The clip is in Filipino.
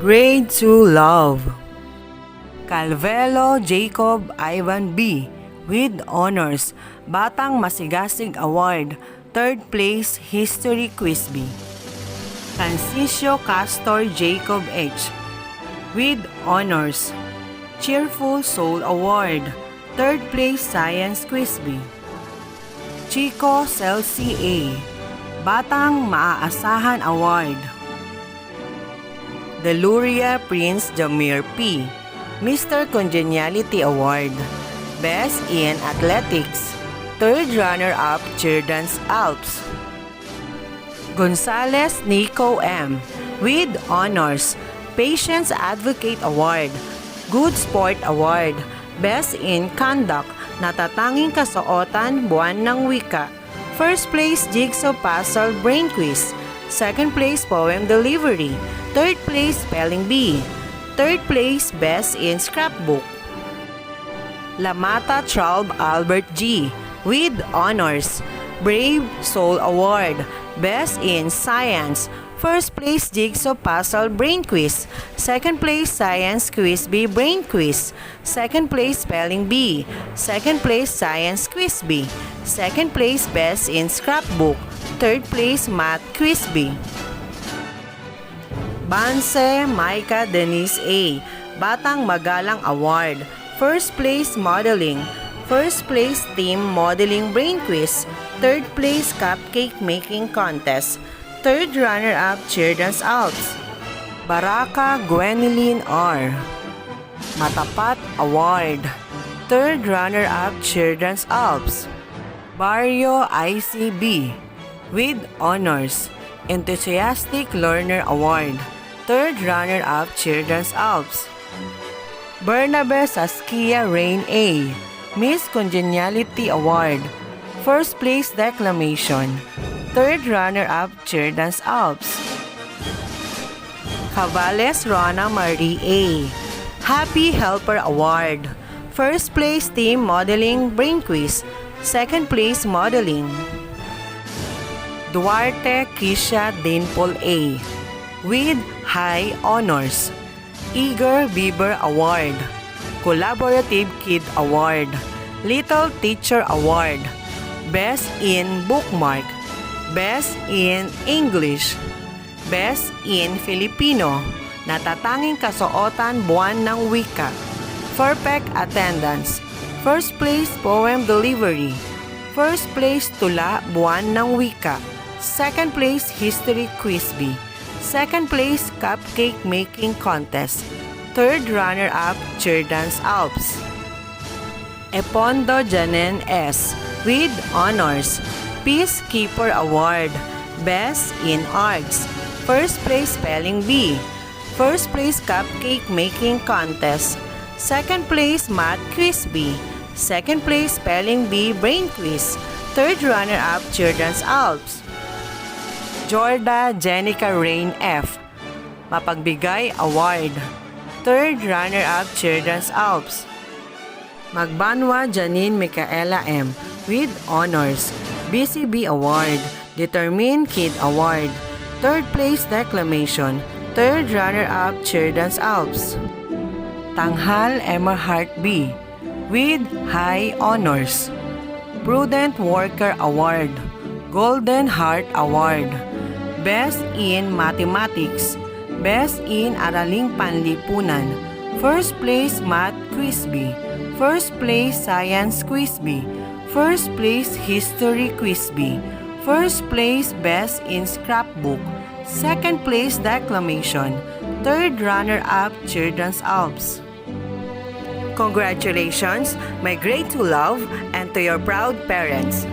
Grade 2 Love. Calvelo Jacob Ivan B. with honors, Batang Masigasig Award, 3rd place History Quiz B. Francisco Castor Jacob H. with honors, Cheerful Soul Award, 3rd place Science Quiz B. Chico Celsi A. Batang Maaasahan Award. Deluria Prince Jamir P. Mr. Congeniality Award, Best in Athletics, 3rd runner-up Children's Alps. Gonzales Nico M. with honors, Patience Advocate Award, Good Sport Award, Best in Conduct, Natatanging Kasuotan, Buwan ng Wika, 1st place Jigsaw Puzzle Brain Quiz, 2nd place Poem Delivery, 3rd place Spelling Bee, 3rd place Best in Scrapbook. Lamata Traub Albert G. with honors, Brave Soul Award, Best in Science, 1st place Jigsaw Puzzle Brain Quiz, 2nd place Science Quiz B Brain Quiz, 2nd place Spelling Bee, 2nd place Science Quiz B, 2nd place Best in Scrapbook, 3rd place Math Quiz B. Banse Maika Denise A. Batang Magalang Award, 1st place Modeling, 1st place Team Modeling Brain Quiz, 3rd place Cupcake Making Contest, 3rd runner-up Children's Alps. Baraka Gwenilyn R. Matapat Award, 3rd runner-up Children's Alps. Barrio ICB with honors, Enthusiastic Learner Award, 3rd runner-up Children's Alps. Bernabe Saskia Rain A. Miss Congeniality Award, 1st place Declamation, 3rd runner-up Children's Alps. Cavales Rona Marie A. Happy Helper Award, 1st place Team Modeling Brain Quiz, 2nd place Modeling. Duarte Kisha Dinpol A. with high honors, Eager Beaver Award, Collaborative Kid Award, Little Teacher Award, Best in Bookmark, Best in English, Best in Filipino, Natatanging Kasuotan Buwan ng Wika, Perfect Attendance, 1st place Poem Delivery, 1st place Tula Buwan ng Wika, 2nd place History Quiz B, 2nd place Cupcake Making Contest, 3rd runner-up Children's Alps. Epondo Janen S. with honors, Peacekeeper Award, Best in Arts, 1st place Spelling Bee, 1st place Cupcake Making Contest, 2nd place Math Quiz B, 2nd place Spelling Bee Brain Quiz, 3rd runner-up Children's Alps. Jorda Jenica Rain F. Mapagbigay Award, 3rd runner-up Children's Alps. Magbanwa Janine Micaela M. with honors, BCB Award, Determined Kid Award, 3rd place Declamation, 3rd runner-up Children's Alps. Tanghal Emerhart B. with high honors, Prudent Worker Award, Golden Heart Award, Best in Mathematics, Best in Araling Panlipunan, 1st place Math Quiz B, 1st place Science Quiz B, 1st place History Quiz B, 1st place Best in Scrapbook, 2nd place Declamation, 3rd runner-up Children's Alps. Congratulations, my Grade 2 Love, and to your proud parents.